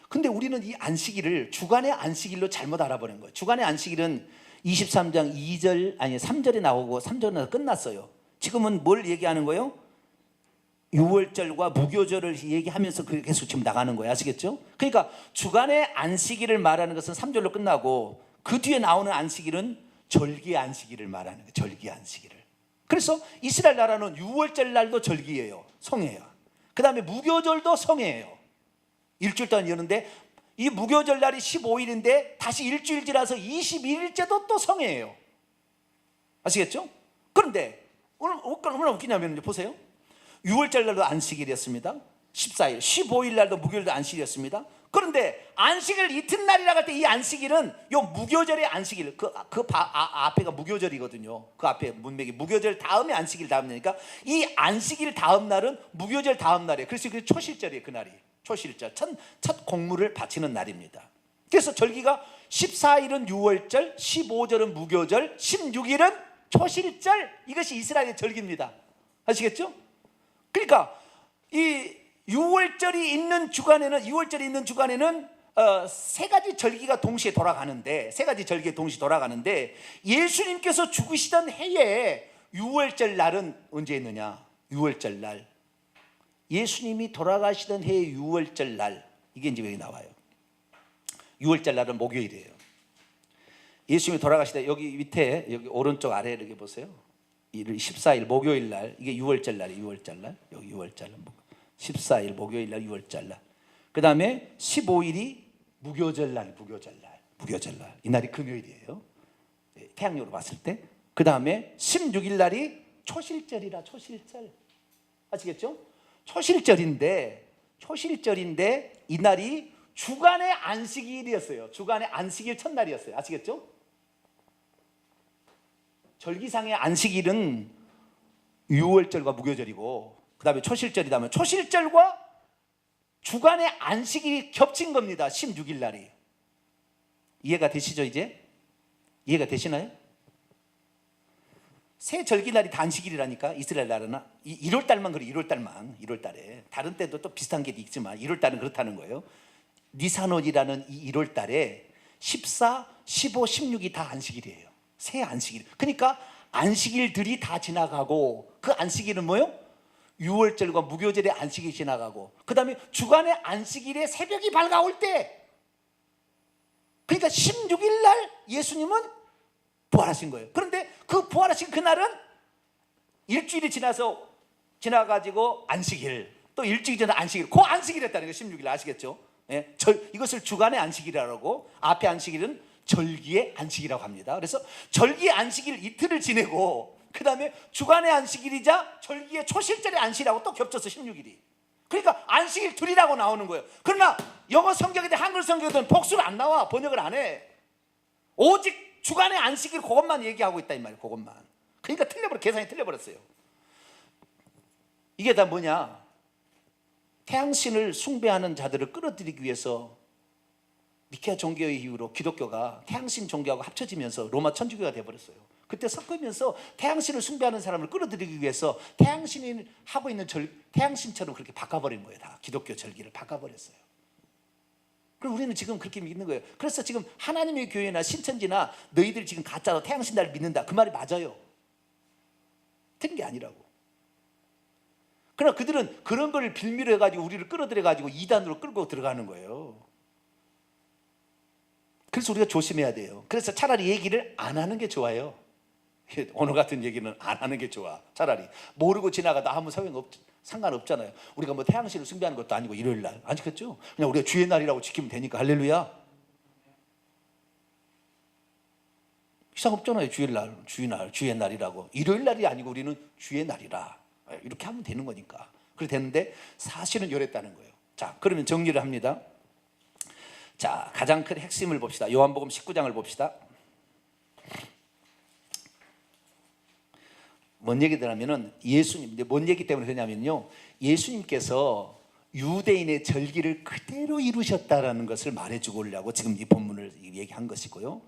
Speaker 1: 근데 우리는 이 안식일을 주간의 안식일로 잘못 알아버린 거예요. 주간의 안식일은 23장 2절 아니 3절에 나오고 3절에 나와서 끝났어요. 지금은 뭘 얘기하는 거예요? 6월절과 무교절을 얘기하면서 그렇게 계속 지금 나가는 거예요. 아시겠죠? 그러니까 주간의 안식일을 말하는 것은 3절로 끝나고 그 뒤에 나오는 안식일은 절기 안식일을 말하는 거예요. 절기 안식일을. 그래서 이스라엘 나라는 6월절 날도 절기예요. 성회예요. 그 다음에 무교절도 성회예요. 일주일 동안 여는데 이 무교절 날이 15일인데 다시 일주일 지나서 21일째도 또 성회예요. 아시겠죠? 그런데 얼마나 웃기냐면 보세요. 6월절 날도 안식일이었습니다. 14일, 15일 날도 무교일도 안식일이었습니다. 그런데 안식일 이튿날이라고 할 때 이 안식일은 요 무교절의 안식일, 앞에가 무교절이거든요. 그 앞에 문맥이 무교절 다음에 안식일 다음 날이니까 이 안식일 다음 날은 무교절 다음 날이에요. 그래서 그 초실절이에요. 그날이 초실절, 첫 공물을 바치는 날입니다. 그래서 절기가 14일은 6월절, 15절은 무교절, 16일은 초실절. 이것이 이스라엘의 절기입니다. 아시겠죠? 그러니까 이 6월절이 있는 주간에는 세 가지 절기가 동시에 돌아가는데, 세 가지 절기가 동시에 돌아가는데, 예수님께서 죽으시던 해에 6월절 날은 언제 있느냐? 6월절 날, 예수님이 돌아가시던 해의 6월절 날, 이게 이제 여기 나와요. 6월절 날은 목요일이에요. 예수님이 돌아가시다 여기 밑에 여기 오른쪽 아래 이렇게 보세요. 14일 목요일 날, 이게 6월절 날이에요. 6월절 날, 여기 6월절 날, 14일 목요일 날, 6월절 날. 그 다음에 15일이 무교절 날, 무교절 날. 이 날이 금요일이에요. 태양력으로 봤을 때. 그 다음에 16일 날이 초실절이라, 초실절. 아시겠죠? 초실절인데 이 날이 주간의 안식일이었어요. 주간의 안식일 첫날이었어요. 아시겠죠? 절기상의 안식일은 6월절과 무교절이고, 그 다음에 초실절이다면 초실절과 주간의 안식일이 겹친 겁니다. 16일 날이. 이해가 되시죠? 이제 이해가 되시나요? 새 절기날이 다 안식일이라니까. 이스라엘 나라나 1월달만 그래. 1월달에 다른 때도 또 비슷한 게 있지만 1월달은 그렇다는 거예요. 니산월이라는 이 1월달에 14, 15, 16이 다 안식일이에요. 새 안식일. 그러니까 안식일들이 다 지나가고, 그 안식일은 뭐요? 6월절과 무교절의 안식일이 지나가고, 그 다음에 주간의 안식일에 새벽이 밝아올 때, 그러니까 16일 날 예수님은 부활하신 거예요. 그런데 그 부활하신 그날은 일주일이 지나가지고 안식일, 또 일주일 전에 안식일, 그 안식일이었다는 거예요. 16일 아시겠죠? 예? 이것을 주간의 안식일이라고, 앞에 안식일은 절기의 안식이라고 합니다. 그래서 절기의 안식일 이틀을 지내고, 그 다음에 주간의 안식일이자 절기의 초실절의 안식이라고 또 겹쳐서 16일이. 그러니까 안식일 둘이라고 나오는 거예요. 그러나 영어 성경이든 한글 성경이든 복수를 안 나와. 번역을 안 해. 오직 주간의 안식일 그것만 얘기하고 있다 이 말이에요. 그것만. 그러니까 계산이 틀려버렸어요. 이게 다 뭐냐? 태양신을 숭배하는 자들을 끌어들이기 위해서 니케아 종교의 이후로 기독교가 태양신 종교하고 합쳐지면서 로마 천주교가 되어버렸어요. 그때 섞으면서 태양신을 숭배하는 사람을 끌어들이기 위해서 태양신이 하고 있는 태양신처럼 그렇게 바꿔버린 거예요. 다 기독교 절기를 바꿔버렸어요. 그럼 우리는 지금 그렇게 믿는 거예요. 그래서 지금 하나님의 교회나 신천지나 너희들 지금 가짜로 태양신날을 믿는다, 그 말이 맞아요. 틀린 게 아니라고. 그러나 그들은 그런 걸 빌미로 해가지고 우리를 끌어들여가지고 이단으로 끌고 들어가는 거예요. 그래서 우리가 조심해야 돼요. 그래서 차라리 얘기를 안 하는 게 좋아요. 오늘 같은 얘기는 안 하는 게 좋아. 차라리 모르고 지나가다 아무 상관없잖아요. 우리가 뭐 태양신을 숭배하는 것도 아니고 일요일 날, 아시겠죠? 그냥 우리가 주의 날이라고 지키면 되니까. 할렐루야. 이상 없잖아요. 주의 날이라고. 일요일 날이 아니고 우리는 주의 날이라, 이렇게 하면 되는 거니까. 그래 되는데 사실은 이랬다는 거예요. 자, 그러면 정리를 합니다. 자, 가장 큰 핵심을 봅시다. 요한복음 19장을 봅시다. 뭔 얘기들 하면은 뭔 얘기 때문에 그러냐면요, 예수님께서 유대인의 절기를 그대로 이루셨다라는 것을 말해주고 오려고 지금 이 본문을 얘기한 것이고요.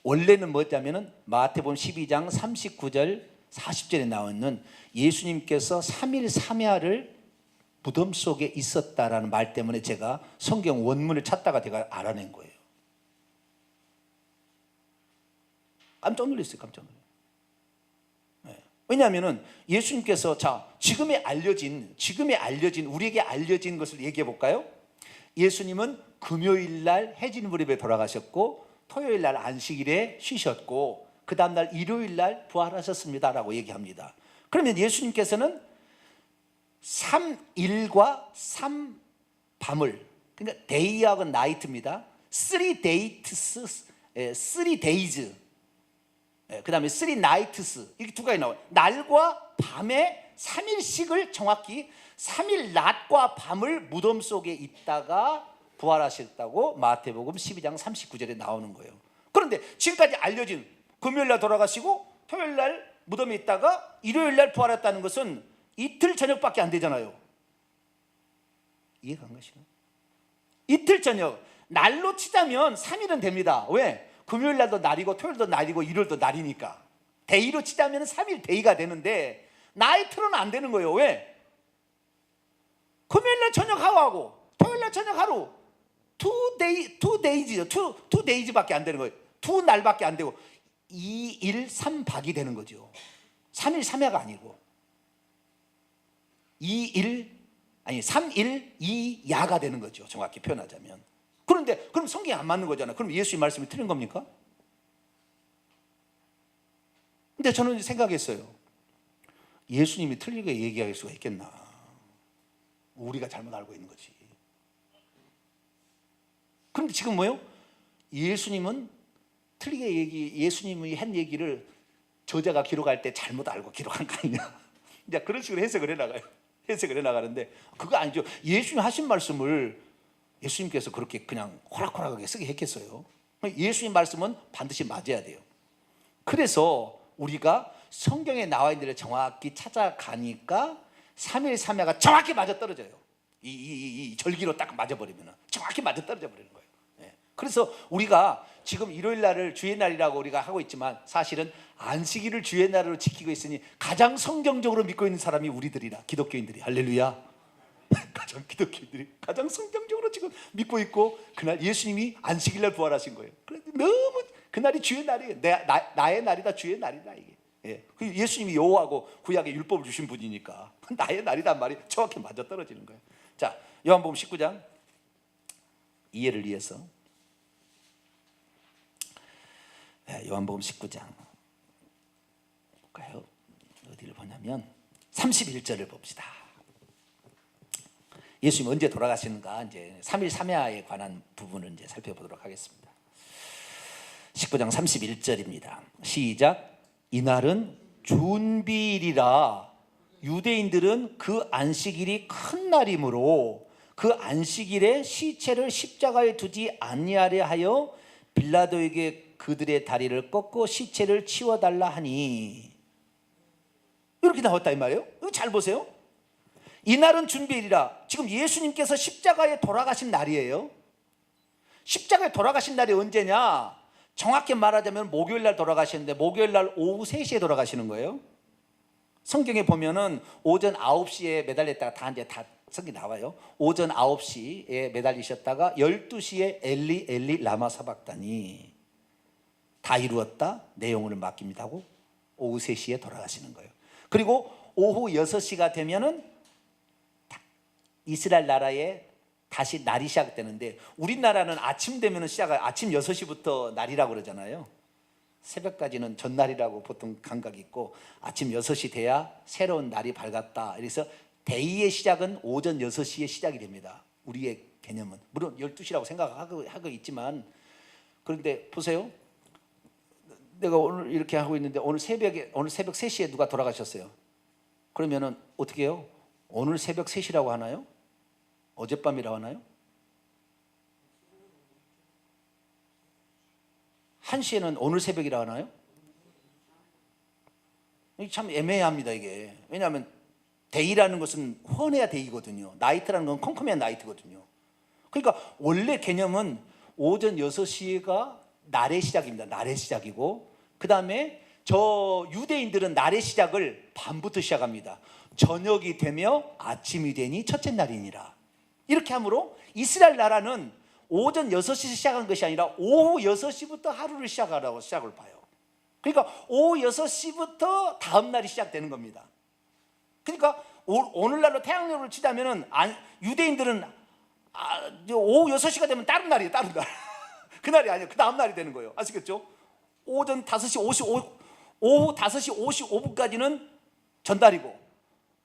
Speaker 1: 원래는 뭐냐면은 마태복음 12장 39절 40절에 나와 있는 예수님께서 3일 3야를 무덤 속에 있었다라는 말 때문에 제가 성경 원문을 찾다가 제가 알아낸 거예요. 깜짝 놀랐어요. 깜짝 놀랐어요. 네. 왜냐하면은 예수님께서 지금에 알려진 우리에게 알려진 것을 얘기해 볼까요? 예수님은 금요일 날 해질 무렵에 돌아가셨고, 토요일 날 안식일에 쉬셨고, 그 다음 날 일요일 날 부활하셨습니다라고 얘기합니다. 그러면 예수님께서는 3일과 3밤을, 그러니까 데이하고 나이트입니다. 3 days 그 다음에 3 nights 이렇게 두 가지 나와요. 날과 밤의 3일씩을 정확히 3일 낮과 밤을 무덤 속에 있다가 부활하셨다고 마태복음 12장 39절에 나오는 거예요. 그런데 지금까지 알려진 금요일날 돌아가시고 토요일날 무덤에 있다가 일요일날 부활했다는 것은 이틀 저녁밖에 안 되잖아요. 이해가 안 가시나요? 이틀 저녁, 날로 치자면 3일은 됩니다. 왜? 금요일날도 날이고 토요일도 날이고 일요일도 날이니까 데이로 치자면 3일 데이가 되는데 나이트로는 안 되는 거예요. 왜? 금요일날 저녁 하루하고 토요일날 저녁 하루 two days밖에 안 되는 거예요. 두 날밖에 안 되고 2일 3박이 되는 거죠. 3일 3야가 아니고 3일 2야가 되는 거죠. 정확히 표현하자면. 그런데 그럼 성경이 안 맞는 거잖아요. 그럼 예수의 말씀이 틀린 겁니까? 근데 저는 생각했어요. 예수님이 틀리게 얘기할 수가 있겠나? 우리가 잘못 알고 있는 거지. 그런데 지금 뭐예요? 예수님은 틀리게 예수님이 한 얘기를 저자가 기록할 때 잘못 알고 기록한 거 아니냐? 이제 그런 식으로 해석을 해나가요. 해석을 해나가는데 그거 아니죠. 예수님 하신 말씀을 예수님께서 그렇게 그냥 호락호락하게 쓰게 했겠어요? 예수님 말씀은 반드시 맞아야 돼요. 그래서 우리가 성경에 나와 있는 데를 정확히 찾아가니까 3일 3야가 정확히 맞아떨어져요. 이 절기로 딱 맞아버리면 정확히 맞아떨어져 버리는 거예요. 그래서 우리가 지금 일요일 날을 주의 날이라고 우리가 하고 있지만 사실은 안식일을 주의 날로 지키고 있으니 가장 성경적으로 믿고 있는 사람이 우리들이라, 기독교인들이. 할렐루야. 기독교인들이 가장 성경적으로 지금 믿고 있고 그날 예수님이 안식일 날 부활하신 거예요. 그런데 너무 그날이 주의 날이에요. 나의 날이다, 주의 날이다 이게. 예수님이 여호와고 구약의 율법을 주신 분이니까 나의 날이란 말이 정확히 맞아떨어지는 거예요. 자, 요한복음 19장 이해를 위해서 요한복음 19장 볼까요? 어디를 보냐면 31절을 봅시다. 예수님 언제 돌아가시는가 이제 3일 3야에 관한 부분을 이제 살펴보도록 하겠습니다. 19장 31절입니다. 시작. 이날은 준비일이라 유대인들은 그 안식일이 큰 날이므로 그 안식일에 시체를 십자가에 두지 아니하려 하여 빌라도에게 그들의 다리를 꺾고 시체를 치워달라 하니, 이렇게 나왔다 이 말이에요. 이거 잘 보세요. 이날은 준비일이라. 지금 예수님께서 십자가에 돌아가신 날이에요. 십자가에 돌아가신 날이 언제냐? 정확히 말하자면 목요일날 돌아가시는데 목요일날 오후 3시에 돌아가시는 거예요. 성경에 보면은 오전 9시에 매달렸다가 다 성경이 나와요. 오전 9시에 매달리셨다가 12시에 엘리 엘리 라마 사박다니, 다 이루었다, 내 영혼을 맡깁니다 하고 오후 3시에 돌아가시는 거예요. 그리고 오후 6시가 되면은 이스라엘 나라에 다시 날이 시작되는데, 우리나라는 아침 되면 아침 6시부터 날이라고 그러잖아요. 새벽까지는 전날이라고 보통 감각이 있고 아침 6시 돼야 새로운 날이 밝았다. 그래서 데이의 시작은 오전 6시에 시작이 됩니다. 우리의 개념은 물론 12시라고 생각하고 있지만, 그런데 보세요. 내가 오늘 이렇게 하고 있는데 오늘 새벽 3시에 누가 돌아가셨어요. 그러면은 어떻게 해요? 오늘 새벽 3시라고 하나요? 어젯밤이라고 하나요? 1시에는 오늘 새벽이라고 하나요? 참 애매합니다 이게. 왜냐하면 데이라는 것은 헌해야 데이거든요. 나이트라는 건 컴컴해야 나이트거든요. 그러니까 원래 개념은 오전 6시가 날의 시작입니다. 날의 시작이고, 그 다음에 저 유대인들은 날의 시작을 밤부터 시작합니다. 저녁이 되며 아침이 되니 첫째 날이니라. 이렇게 하므로 이스라엘 나라는 오전 6시에 시작한 것이 아니라 오후 6시부터 하루를 시작하라고 시작을 봐요. 그러니까 오후 6시부터 다음 날이 시작되는 겁니다. 그러니까 오늘날로 태양력을 치자면은 유대인들은 오후 6시가 되면 다른 날이에요. 다른 날. 그날이 아니에요. 그 다음 날이 되는 거예요. 아시겠죠? 오후 5시 55분까지는 전달이고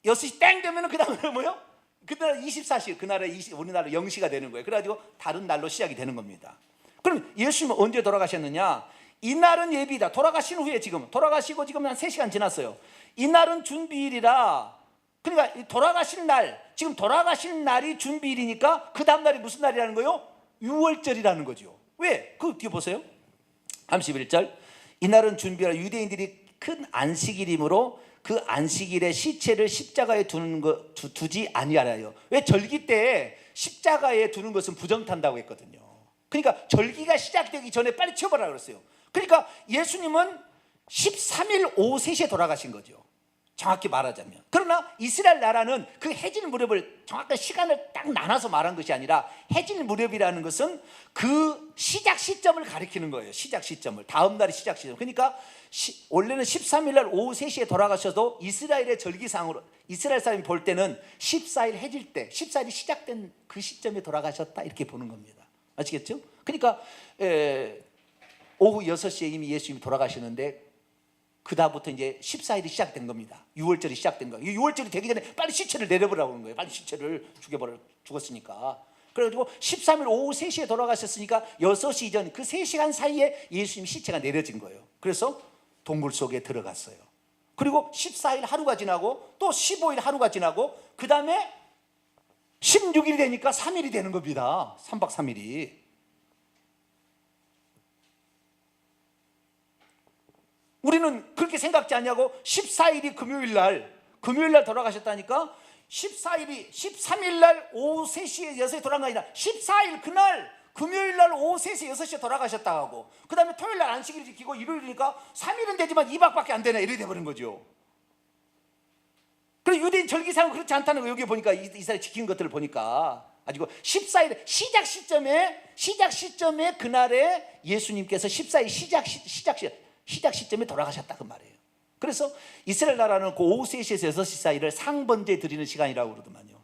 Speaker 1: 6시 땡 되면은 그 다음에 뭐요? 그날 24시, 그날에 우리나라 0시가 되는 거예요. 그래가지고 다른 날로 시작이 되는 겁니다. 그럼 예수님은 언제 돌아가셨느냐? 이날은 예비다. 돌아가신 후에 지금 돌아가시고 지금 한 3시간 지났어요. 이날은 준비일이라. 그러니까 돌아가신 날, 지금 돌아가신 날이 준비일이니까 그 다음 날이 무슨 날이라는 거예요? 유월절이라는 거죠. 왜? 그 뒤에 보세요. 31절. 이날은 준비일이라 유대인들이 큰 안식일이므로 그 안식일에 시체를 십자가에 두지 아니하라요. 왜? 절기 때 십자가에 두는 것은 부정탄다고 했거든요. 그러니까 절기가 시작되기 전에 빨리 치워버리라 그랬어요. 그러니까 예수님은 13일 오후 3시에 돌아가신 거죠. 정확히 말하자면. 그러나 이스라엘 나라는 그 해질 무렵을 정확한 시간을 딱 나눠서 말한 것이 아니라 해질 무렵이라는 것은 그 시작 시점을 가리키는 거예요. 시작 시점을. 다음 날의 시작 시점. 그러니까 원래는 13일 날 오후 3시에 돌아가셔도 이스라엘의 절기상으로 이스라엘 사람이 볼 때는 14일 해질 때 14일이 시작된 그 시점에 돌아가셨다 이렇게 보는 겁니다. 아시겠죠? 그러니까 오후 6시에 이미 예수님이 돌아가시는데 그 다음부터 이제 14일이 시작된 겁니다. 6월절이 시작된 거예요. 6월절이 되기 전에 빨리 시체를 내려보라고 하는 거예요. 빨리 시체를 죽었으니까. 그래가지고 13일 오후 3시에 돌아가셨으니까 6시 이전 그 3시간 사이에 예수님 시체가 내려진 거예요. 그래서 동굴 속에 들어갔어요. 그리고 14일 하루가 지나고 또 15일 하루가 지나고 그 다음에 16일이 되니까 3일이 되는 겁니다. 3박 3일이. 우리는 그렇게 생각지 않냐고. 14일이 금요일 날 돌아가셨다니까. 13일 날 오후 3시에 6시에 돌아간 게 아니라 14일 그날 금요일 날 오후 3시 6시에 돌아가셨다고 하고 그 다음에 토요일 날 안식일 지키고 일요일이니까 3일은 되지만 2박밖에 안 되네 이렇게 돼버린 거죠. 그래서 유대인 절기상은 그렇지 않다는 거 여기 보니까 이스라엘 지킨 것들을 보니까 가지고 14일 시작 시점에 그날에 예수님께서 14일 시작 시점에 돌아가셨다 그 말이에요. 그래서 이스라엘 나라는 그 오후 3시에서 6시 사이를 상번제 드리는 시간이라고 그러더만요.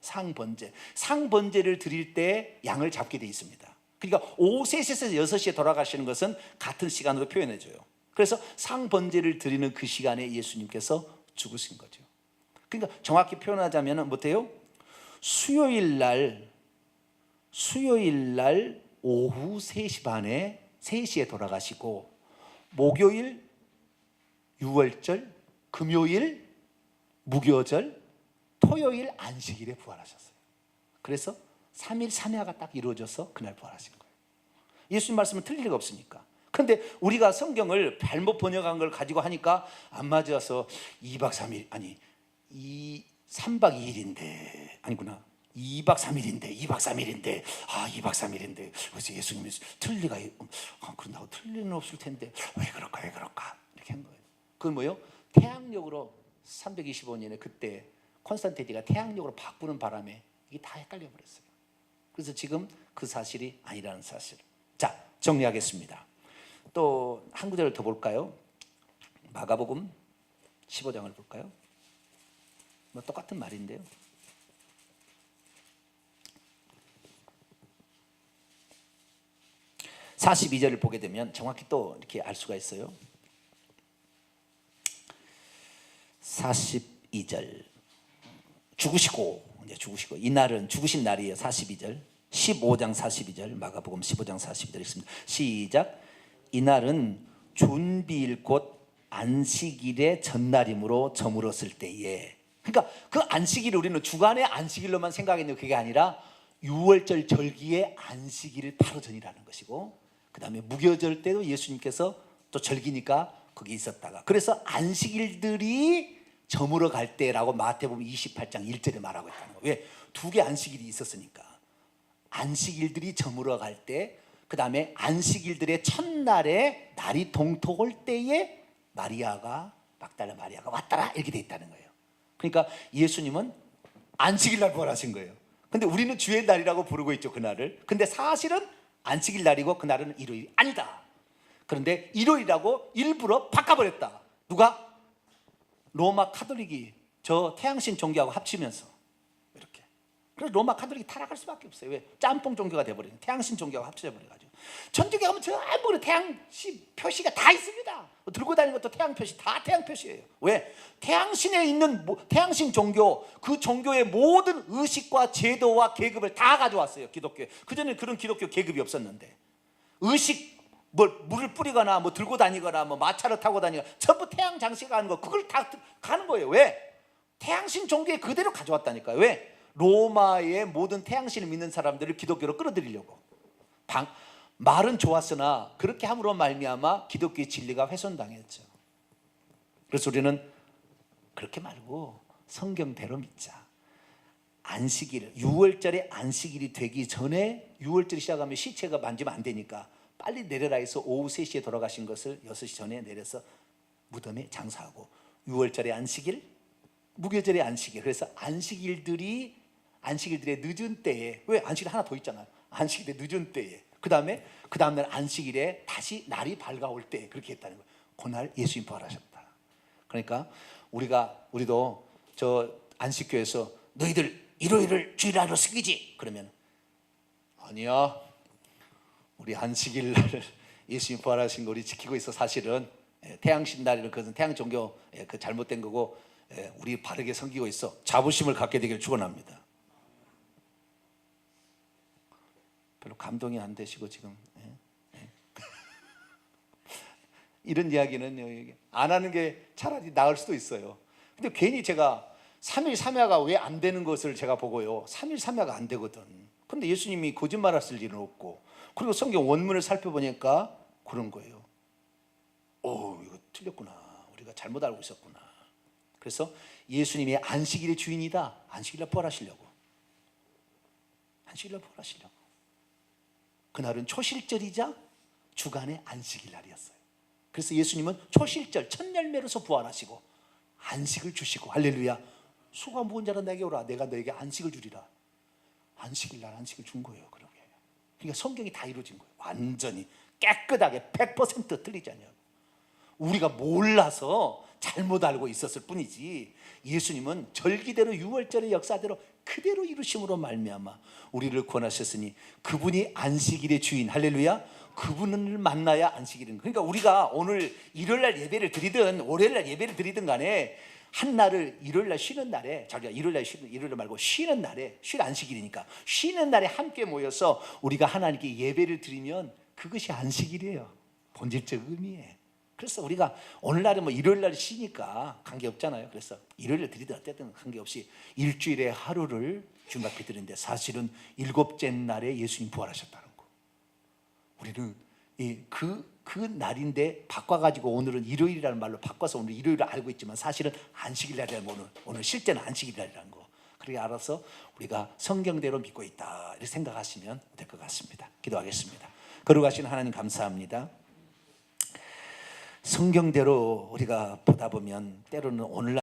Speaker 1: 상번제를 드릴 때 양을 잡게 돼 있습니다. 그러니까 오후 3시에서 6시에 돌아가시는 것은 같은 시간으로 표현해 줘요. 그래서 상번제를 드리는 그 시간에 예수님께서 죽으신 거죠. 그러니까 정확히 표현하자면 뭐예요? 수요일 날 오후 3시 반에 3시에 돌아가시고 목요일 유월절, 금요일 무교절, 토요일 안식일에 부활하셨어요. 그래서 3일 3야가 딱 이루어져서 그날 부활하신 거예요. 예수님 말씀은 틀릴 리가 없으니까. 그런데 우리가 성경을 잘못 번역한 걸 가지고 하니까 안 맞아서 2박 3일 아니 3박 2일인데 아니구나 2박 3일인데 2박 3일인데 2박 3일인데 그래서 예수님이 틀릴 리가 그런다고 틀릴 리는 없을 텐데 왜 그럴까 이렇게 한 거예요. 그건 뭐예요? 태양력으로 325년에 그때 콘스탄티니가 태양력으로 바꾸는 바람에 이게 다 헷갈려 버렸어요. 그래서 지금 그 사실이 아니라는 사실. 자, 정리하겠습니다. 또 한 구절을 더 볼까요? 마가복음 15장을 볼까요? 뭐 똑같은 말인데요. (42절을) 보게 되면 정확히 또 이렇게 알 수가 있어요. 42절 죽으시고 이날은 죽으신 날이에요. 42절 15장 42절 마가복음 15장 42절 있습니다. 시작. 이날은 준비일 곧 안식일의 전날이므로 저물었을 때에. 그러니까 그 안식일을 우리는 주간의 안식일로만 생각했는데 그게 아니라 유월절 절기의 안식일 바로 전이라는 것이고 그 다음에 무교절 때도 예수님께서 또 절기니까 거기 있었다가 그래서 안식일들이 저물어 갈 때라고 마태복음 28장 1절에 말하고 있다는 거예요. 왜? 두 개 안식일이 있었으니까. 안식일들이 저물어 갈 때 그 다음에 안식일들의 첫날에 날이 동토할 때에 막달라 마리아가 왔더라 이렇게 돼 있다는 거예요. 그러니까 예수님은 안식일 날 부활하신 거예요. 근데 우리는 주의 날이라고 부르고 있죠 그날을. 근데 사실은 안식일 날이고 그날은 일요일이 아니다. 그런데 일요일이라고 일부러 바꿔버렸다. 누가? 로마 카톨릭이 저 태양신 종교하고 합치면서 이렇게. 그래서 로마 카톨릭이 타락할 수밖에 없어요. 왜? 짬뽕 종교가 돼버리는 태양신 종교하고 합쳐져 버려가지고. 천주교 가면 전부 태양신 표시가 다 있습니다. 들고 다니는 것도 태양 표시 다 태양 표시예요. 왜? 태양신에 있는 태양신 종교 그 종교의 모든 의식과 제도와 계급을 다 가져왔어요. 기독교에. 그전에 그런 기독교 계급이 없었는데 의식 물을 뿌리거나 뭐 들고 다니거나 뭐 마차를 타고 다니거나 전부 태양 장식을 하는 거, 그걸 다 가는 거예요. 왜? 태양신 종교에 그대로 가져왔다니까요. 왜? 로마의 모든 태양신을 믿는 사람들을 기독교로 끌어들이려고. 말은 좋았으나 그렇게 함으로 말미암아 기독교의 진리가 훼손당했죠. 그래서 우리는 그렇게 말고 성경대로 믿자. 안식일, 6월절에 안식일이 되기 전에, 6월절이 시작하면 시체가 만지면 안 되니까 빨리 내려라 해서 오후 3시에 돌아가신 것을 6시 전에 내려서 무덤에 장사하고, 6월절에 안식일, 무교절에 안식일. 그래서 안식일들의 늦은 때에, 왜 안식일 하나 더 있잖아요. 안식일의 늦은 때에, 그 다음날 안식일에 다시 날이 밝아올 때 그렇게 했다는 거예요. 그날 예수님 부활하셨다. 그러니까 우리도 저 안식교에서 너희들 일요일을 주일날로 쓰기지 그러면, 아니야, 우리 안식일 날 예수님 부활하신 거 우리 지키고 있어. 사실은 태양신 날에는 그것은 태양 종교 그 잘못된 거고, 우리 바르게 섬기고 있어. 자부심을 갖게 되기를 축원합니다. 별로 감동이 안 되시고 지금 이런 이야기는 안 하는 게 차라리 나을 수도 있어요. 근데 괜히 제가 3일 3야가 왜 안 되는 것을 제가 보고요, 3일 3야가 안 되거든. 근데 예수님이 거짓말하실 일은 없고, 그리고 성경 원문을 살펴보니까 그런 거예요. 이거 틀렸구나, 우리가 잘못 알고 있었구나. 그래서 예수님이 안식일의 주인이다. 안식일날 부활하시려고. 안식일날 부활하시려고. 그날은 초실절이자 주간의 안식일 날이었어요. 그래서 예수님은 초실절 첫 열매로서 부활하시고 안식을 주시고, 할렐루야, 수가 무은 자는 내게 오라, 내가 너에게 안식을 주리라. 안식일 날 안식을 준 거예요. 그러니까 성경이 다 이루어진 거예요. 완전히 깨끗하게 100% 틀리지 않냐고. 우리가 몰라서 잘못 알고 있었을 뿐이지, 예수님은 절기대로 6월절의 역사대로 그대로 이루심으로 말미암아 우리를 구원하셨으니, 그분이 안식일의 주인, 할렐루야, 그분을 만나야 안식일인 거예요. 그러니까 우리가 오늘 일요일날 예배를 드리든 월요일날 예배를 드리든 간에 한 날을, 일요일날 쉬는 날에, 자기가 일요일날 말고 쉬는 날에, 쉴 안식일이니까 쉬는 날에 함께 모여서 우리가 하나님께 예배를 드리면 그것이 안식일이에요. 본질적 의미에. 그래서 우리가 오늘날은 뭐 일요일날 쉬니까 관계없잖아요. 그래서 일요일날 드리든 어쨌든 관계없이 일주일에 하루를 주님 앞에 드리는데, 사실은 7째 날에 예수님 부활하셨다는 거. 우리는 그 날인데 바꿔가지고 오늘은 일요일이라는 말로 바꿔서 오늘 일요일을 알고 있지만, 사실은 안식일날이라는, 오늘 실제는 안식일날이라는 거. 그렇게 알아서 우리가 성경대로 믿고 있다, 이렇게 생각하시면 될 것 같습니다. 기도하겠습니다. 거룩하신 하나님 감사합니다. 성경대로 우리가 보다 보면 때로는 오늘날